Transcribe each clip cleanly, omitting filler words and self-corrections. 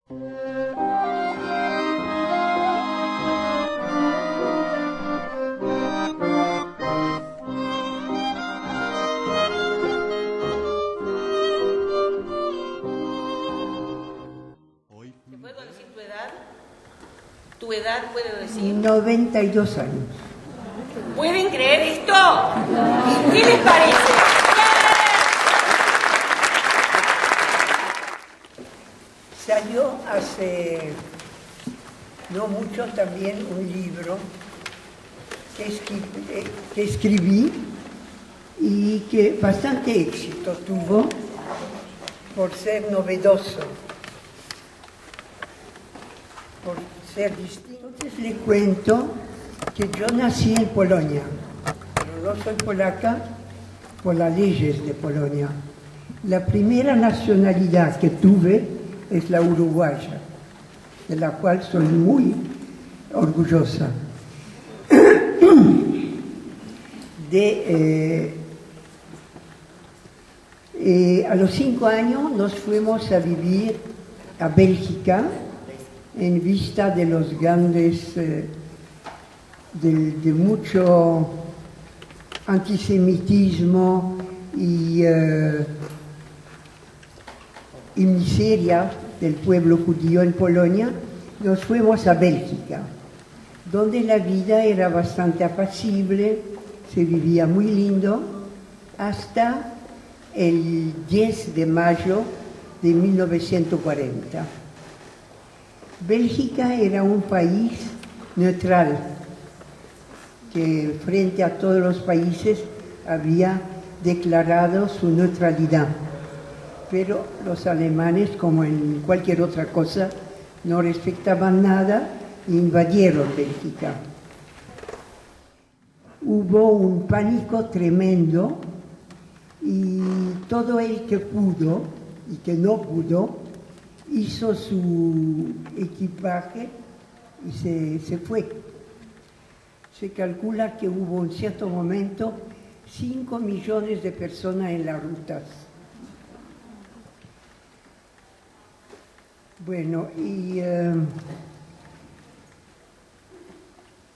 ¿Puedo decir tu edad? ¿Tu edad puedo decir? 92 años. ¿Pueden creer esto? ¿Qué les parece? Salió hace no mucho también un libro que escribí y que bastante éxito tuvo por ser novedoso, por ser distinto. Entonces le cuento que yo nací en Polonia, pero no soy polaca por las leyes de Polonia. La primera nacionalidad que tuve es la uruguaya, de la cual soy muy orgullosa. A los 5 años nos fuimos a vivir a Bélgica en vista de los grandes, de mucho antisemitismo y miseria del pueblo judío en Polonia. Nos fuimos a Bélgica, donde la vida era bastante apacible, se vivía muy lindo, hasta el 10 de mayo de 1940. Bélgica era un país neutral, que frente a todos los países había declarado su neutralidad. Pero los alemanes, como en cualquier otra cosa, no respetaban nada e invadieron Bélgica. Hubo un pánico tremendo y todo el que pudo y que no pudo hizo su equipaje y se fue. Se calcula que hubo en cierto momento 5 millones de personas en las rutas. Bueno, y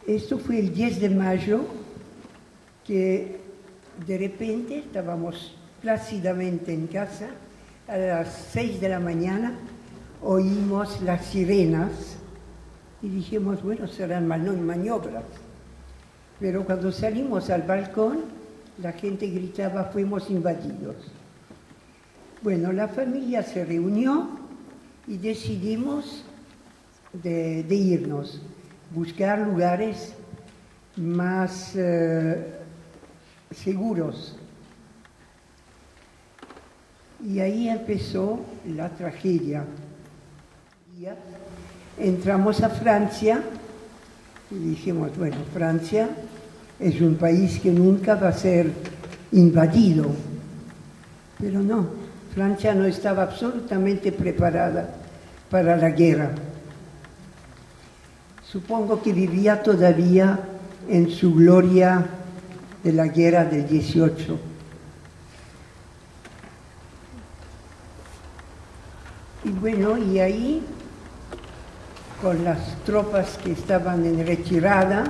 esto fue el 10 de mayo, que de repente estábamos plácidamente en casa, a las 6 de la mañana oímos las sirenas y dijimos, bueno, serán maniobras. Pero cuando salimos al balcón, la gente gritaba, fuimos invadidos. Bueno, la familia se reunió y decidimos de irnos, buscar lugares más seguros. Y ahí empezó la tragedia. Entramos a Francia y dijimos, bueno, Francia es un país que nunca va a ser invadido, pero no, Francia no estaba absolutamente preparada para la guerra. Supongo que vivía todavía en su gloria de la guerra del 18. Y bueno, y ahí, con las tropas que estaban en retirada,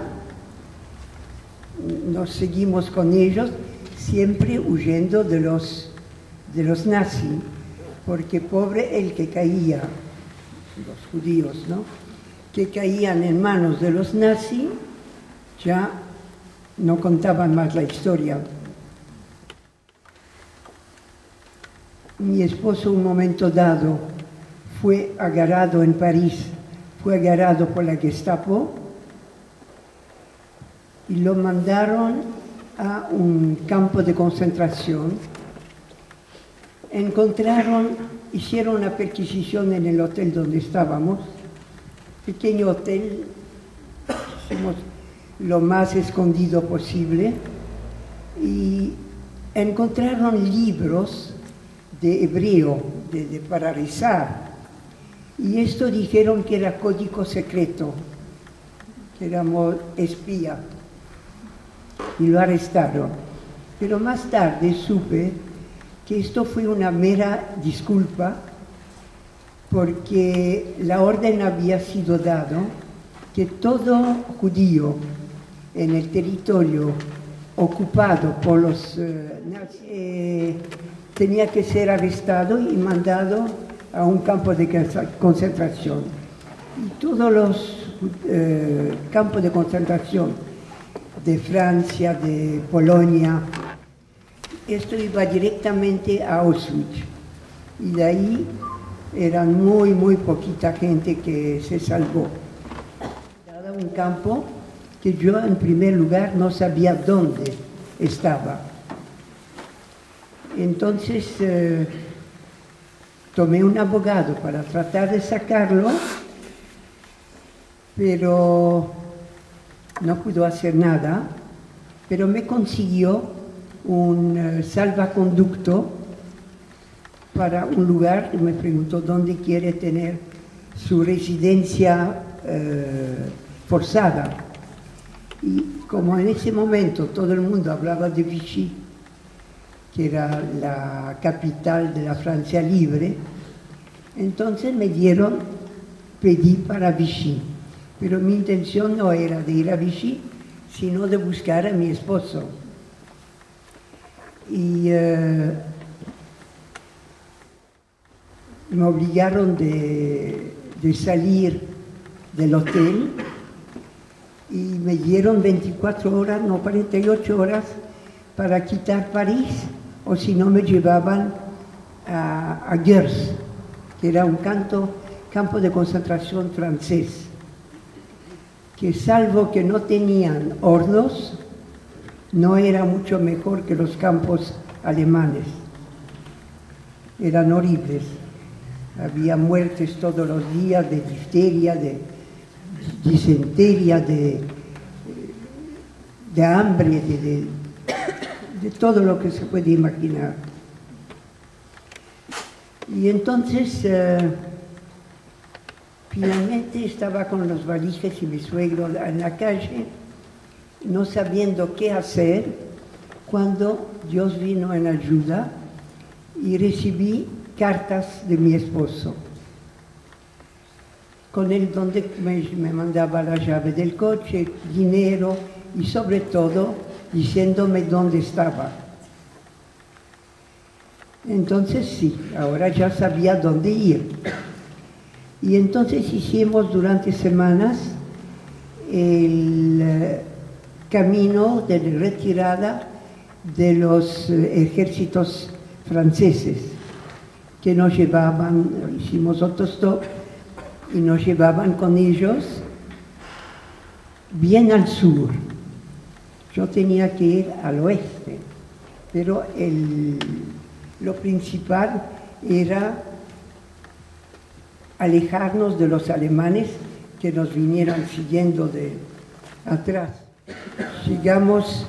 nos seguimos con ellos, siempre huyendo de los nazis, porque pobre el que caía, los judíos, ¿no?, que caían en manos de los nazis, ya no contaban más la historia. Mi esposo, un momento dado, fue agarrado en París, fue agarrado por la Gestapo y lo mandaron a un campo de concentración. Hicieron una perquisición en el hotel donde estábamos, pequeño hotel, hicimos lo más escondido posible, y encontraron libros de hebreo para rezar, y esto dijeron que era código secreto, que éramos espía, y lo arrestaron. Pero más tarde supe que esto fue una mera disculpa porque la orden había sido dado que todo judío en el territorio ocupado por los nazis tenía que ser arrestado y mandado a un campo de concentración. Y todos los campos de concentración de Francia, de Polonia, esto iba directamente a Auschwitz. Y de ahí eran muy poquita gente que se salvó. Era un campo que yo en primer lugar no sabía dónde estaba. Entonces tomé un abogado para tratar de sacarlo, pero no pudo hacer nada, pero me consiguió un salvaconducto para un lugar y me preguntó dónde quiere tener su residencia forzada. Y como en ese momento todo el mundo hablaba de Vichy, que era la capital de la Francia libre, entonces pedí para Vichy. Pero mi intención no era de ir a Vichy, sino de buscar a mi esposo. Y me obligaron de salir del hotel y me dieron 24 horas, no 48 horas, para quitar París, o si no me llevaban a Gers, que era un campo de concentración francés, que salvo que no tenían hornos, no era mucho mejor que los campos alemanes. Eran horribles. Había muertes todos los días de difteria, de disentería, de hambre, de todo lo que se puede imaginar. Y entonces, finalmente estaba con los valijes y mi suegro en la calle, no sabiendo qué hacer, cuando Dios vino en ayuda y recibí cartas de mi esposo, con él donde me mandaba la llave del coche, dinero y sobre todo diciéndome dónde estaba. Entonces sí, ahora ya sabía dónde ir. Y entonces hicimos durante semanas el camino de retirada de los ejércitos franceses, que nos llevaban, hicimos autostop y nos llevaban con ellos bien al sur. Yo tenía que ir al oeste, pero lo principal era alejarnos de los alemanes que nos vinieran siguiendo de atrás. Llegamos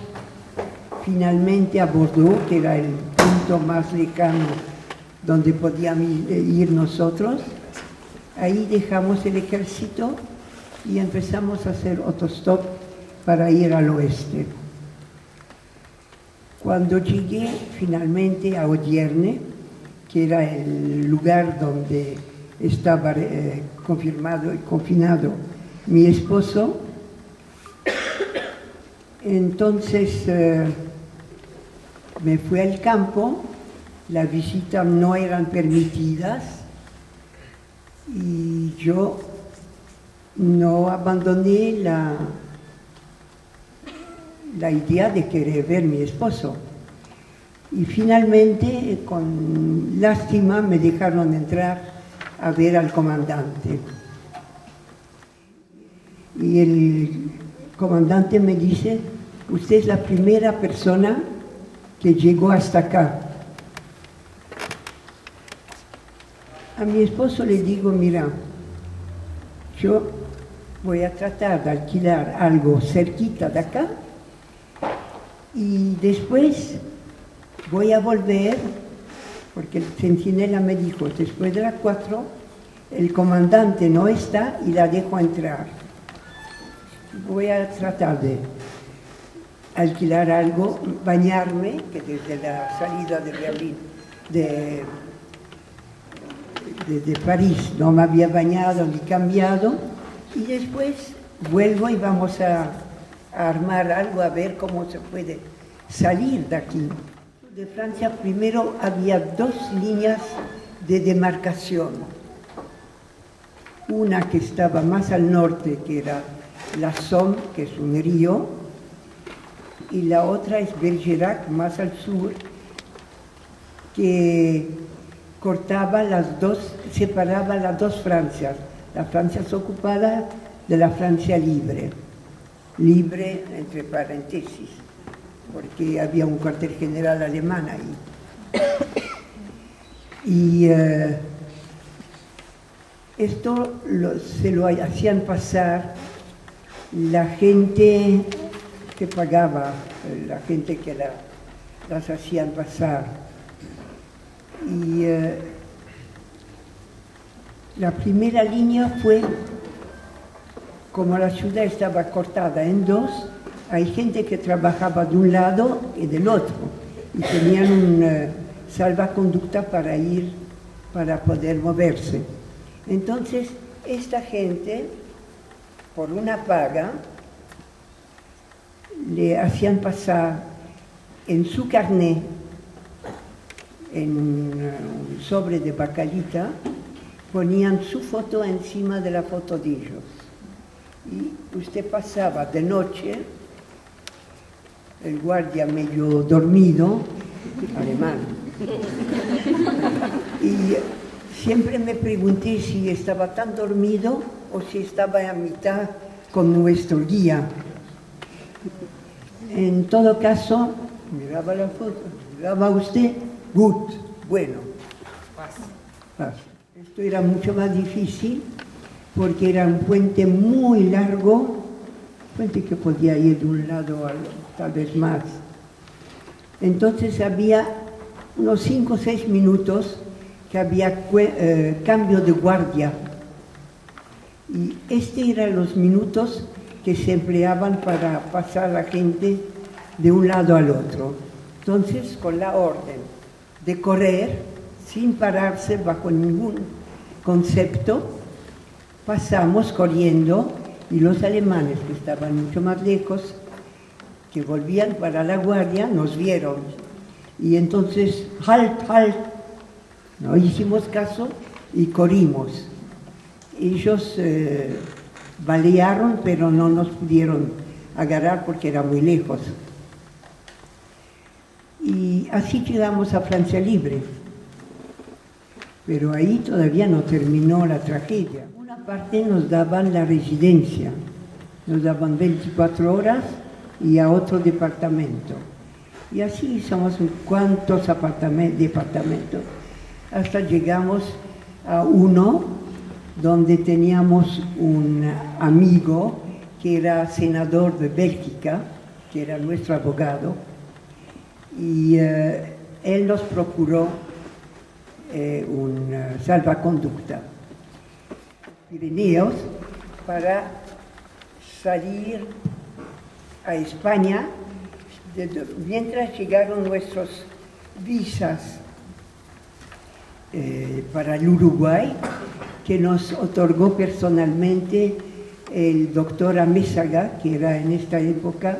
finalmente a Bordeaux, que era el punto más lejano donde podíamos ir nosotros. Ahí dejamos el ejército y empezamos a hacer autostop para ir al oeste. Cuando llegué finalmente a Odierne, que era el lugar donde estaba confirmado y confinado mi esposo, entonces me fui al campo, las visitas no eran permitidas y yo no abandoné la idea de querer ver a mi esposo. Y finalmente, con lástima, me dejaron entrar a ver al comandante. Y el comandante me dice: usted es la primera persona que llegó hasta acá. A mi esposo le digo: mira, yo voy a tratar de alquilar algo cerquita de acá y después voy a volver, porque el centinela me dijo, después de las 4, el comandante no está y la dejo entrar. Voy a tratar de alquilar algo, bañarme, que desde la salida de Berlín, de desde París, no me había bañado ni cambiado, y después vuelvo y vamos a armar algo, a ver cómo se puede salir de aquí. De Francia primero había dos líneas de demarcación. Una que estaba más al norte, que era la Somme, que es un río, y la otra es Bergerac, más al sur, que cortaba las dos, separaba las dos Francias, la Francia ocupada de la Francia libre, libre entre paréntesis, porque había un cuartel general alemán ahí. Y esto se lo hacían pasar la gente que pagaba, la gente que las hacían pasar. Y la primera línea fue, como la ciudad estaba cortada en dos, hay gente que trabajaba de un lado y del otro, y tenían un salvaconducta para ir, para poder moverse. Entonces, esta gente, por una paga, le hacían pasar en su carnet, en un sobre de bacalita, ponían su foto encima de la foto de ellos. Y usted pasaba de noche, el guardia medio dormido, alemán, y siempre me pregunté si estaba tan dormido o si estaba a mitad con nuestro guía. En todo caso, miraba la foto, miraba usted, good, bueno. Paz. Esto era mucho más difícil porque era un puente muy largo, puente que podía ir de un lado al otro, tal vez más. Entonces había unos 5 o 6 minutos que había cambio de guardia. Y eran los minutos que se empleaban para pasar a la gente de un lado al otro. Entonces, con la orden de correr, sin pararse bajo ningún concepto, pasamos corriendo y los alemanes, que estaban mucho más lejos, que volvían para la guardia, nos vieron. Y entonces, halt, halt, no hicimos caso y corrimos. Ellos balearon, pero no nos pudieron agarrar porque era muy lejos. Y así llegamos a Francia Libre. Pero ahí todavía no terminó la tragedia. Una parte nos daban la residencia, nos daban 24 horas y a otro departamento. Y así hicimos cuantos departamentos, hasta llegamos a uno donde teníamos un amigo que era senador de Bélgica, que era nuestro abogado, y él nos procuró un salvaconducta Pirineos para salir a España mientras llegaron nuestros visas para el Uruguay, que nos otorgó personalmente el doctor Amézaga, que era en esta época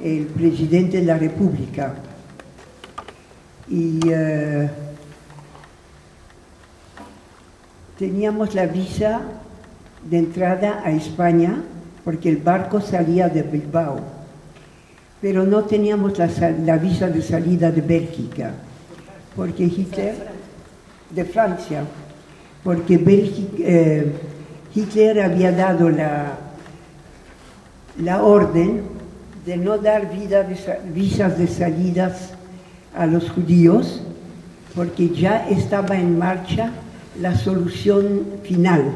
el presidente de la República. Y teníamos la visa de entrada a España, porque el barco salía de Bilbao, pero no teníamos la visa de salida de Bélgica, porque de Francia, porque Hitler había dado la orden de no dar visas de salidas a los judíos, porque ya estaba en marcha la solución final.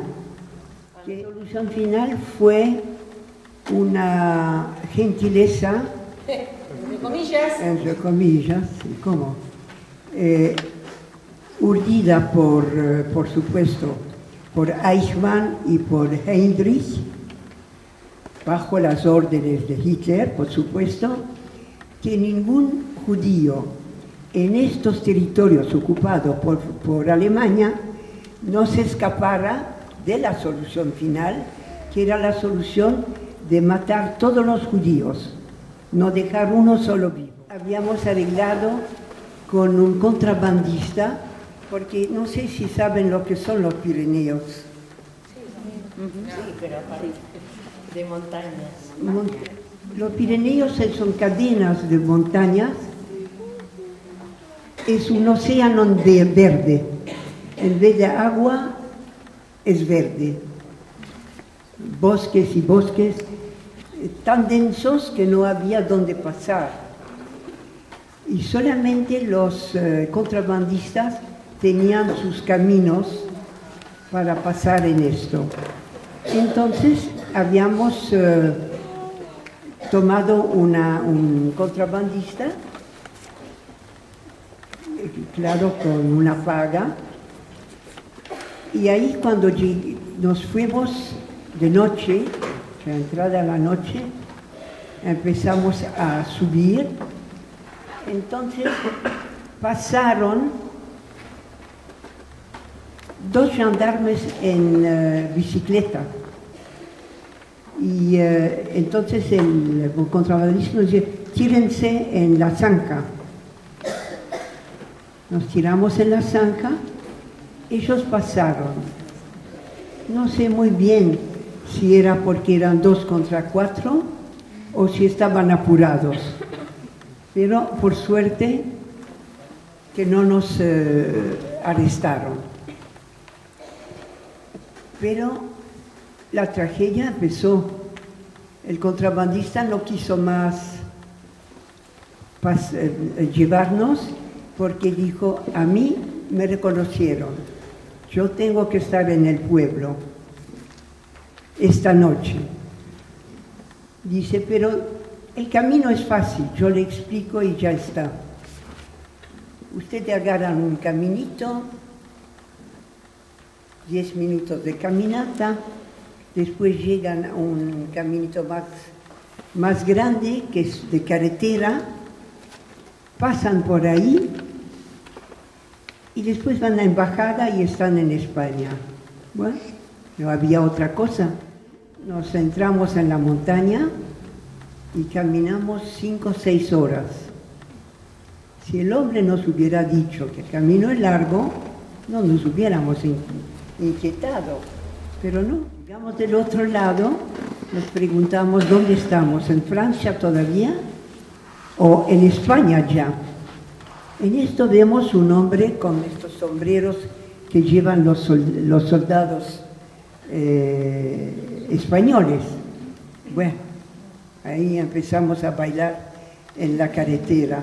La solución final fue una gentileza, entre comillas, ¿cómo? Urdida por supuesto, por Eichmann y por Heinrich, bajo las órdenes de Hitler, por supuesto, que ningún judío en estos territorios ocupados por Alemania no se escapara de la solución final, que era la solución de matar todos los judíos, no dejar uno solo vivo. Habíamos arreglado con un contrabandista, porque no sé si saben lo que son los Pirineos. Sí, pero aparte de montañas. Los Pirineos son cadenas de montañas, es un océano verde, en vez de agua es verde, bosques y bosques tan densos que no había dónde pasar. Y solamente los contrabandistas tenían sus caminos para pasar en esto. Entonces habíamos tomado un contrabandista, claro, con una paga, y ahí cuando nos fuimos de noche, a la entrada de la noche, empezamos a subir. Entonces pasaron dos gendarmes en bicicleta y entonces el contrabandista nos dice: tírense en la zanja. Nos tiramos en la zanja, ellos pasaron. No sé muy bien si era porque eran 2 contra 4 o si estaban apurados, pero por suerte que no nos arrestaron. Pero la tragedia empezó. El contrabandista no quiso más llevarnos porque dijo: a mí me reconocieron, yo tengo que estar en el pueblo esta noche. Dice: pero el camino es fácil, yo le explico y ya está. Ustedes agarran un caminito, 10 minutos de caminata, después llegan a un caminito más grande, que es de carretera, pasan por ahí y después van a la embajada y están en España. Bueno, no había otra cosa. Nos entramos en la montaña y caminamos 5 o 6 horas. Si el hombre nos hubiera dicho que el camino es largo, no nos hubiéramos inquietado, pero no. Llegamos del otro lado, nos preguntamos: ¿dónde estamos? ¿En Francia todavía o en España ya? En esto vemos un hombre con estos sombreros que llevan los soldados españoles. Bueno, ahí empezamos a bailar en la carretera.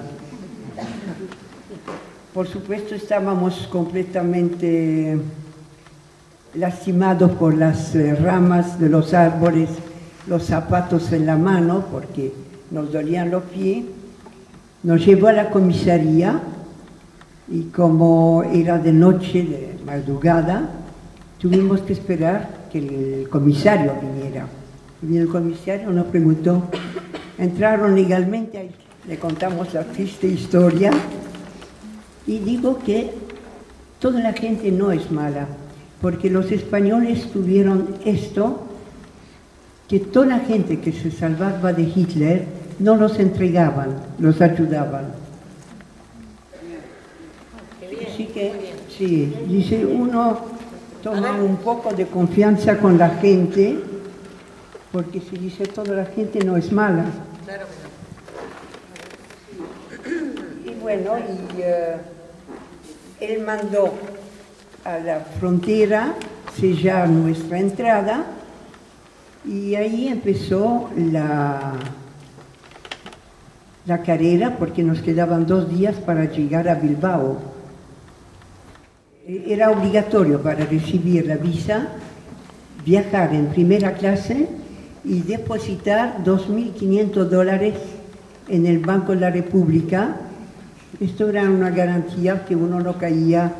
Por supuesto estábamos completamente lastimados por las ramas de los árboles, los zapatos en la mano porque nos dolían los pies. Nos llevó a la comisaría y como era de noche, de madrugada, tuvimos que esperar que el comisario viniera. Y el comisario nos preguntó: ¿entraron legalmente? Le contamos la triste historia y digo que toda la gente no es mala, porque los españoles tuvieron esto, que toda la gente que se salvaba de Hitler no los entregaban, los ayudaban. Así que, sí, dice, uno toma un poco de confianza con la gente, porque si dice toda la gente no es mala. Claro que no. Y bueno, él mandó a la frontera sellar nuestra entrada y ahí empezó la carrera, porque nos quedaban 2 días para llegar a Bilbao. Era obligatorio para recibir la visa viajar en primera clase y depositar $2.500 en el Banco de la República. Esto era una garantía que uno no caía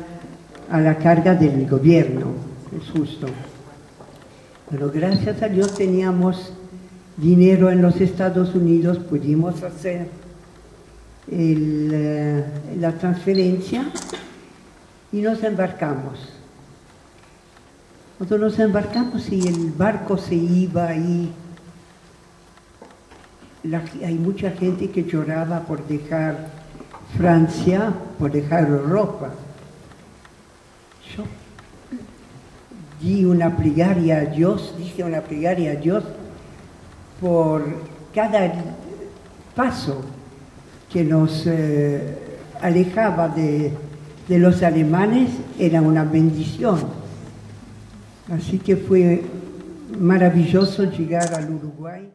a la carga del gobierno, es justo. Pero gracias a Dios teníamos dinero en los Estados Unidos, pudimos hacer la transferencia y nos embarcamos. Cuando nos embarcamos y el barco se iba y hay mucha gente que lloraba por dejar Francia, por dejar Europa. Yo dije una plegaria a Dios por cada paso que nos alejaba de los alemanes, era una bendición. Así que fue maravilloso llegar al Uruguay.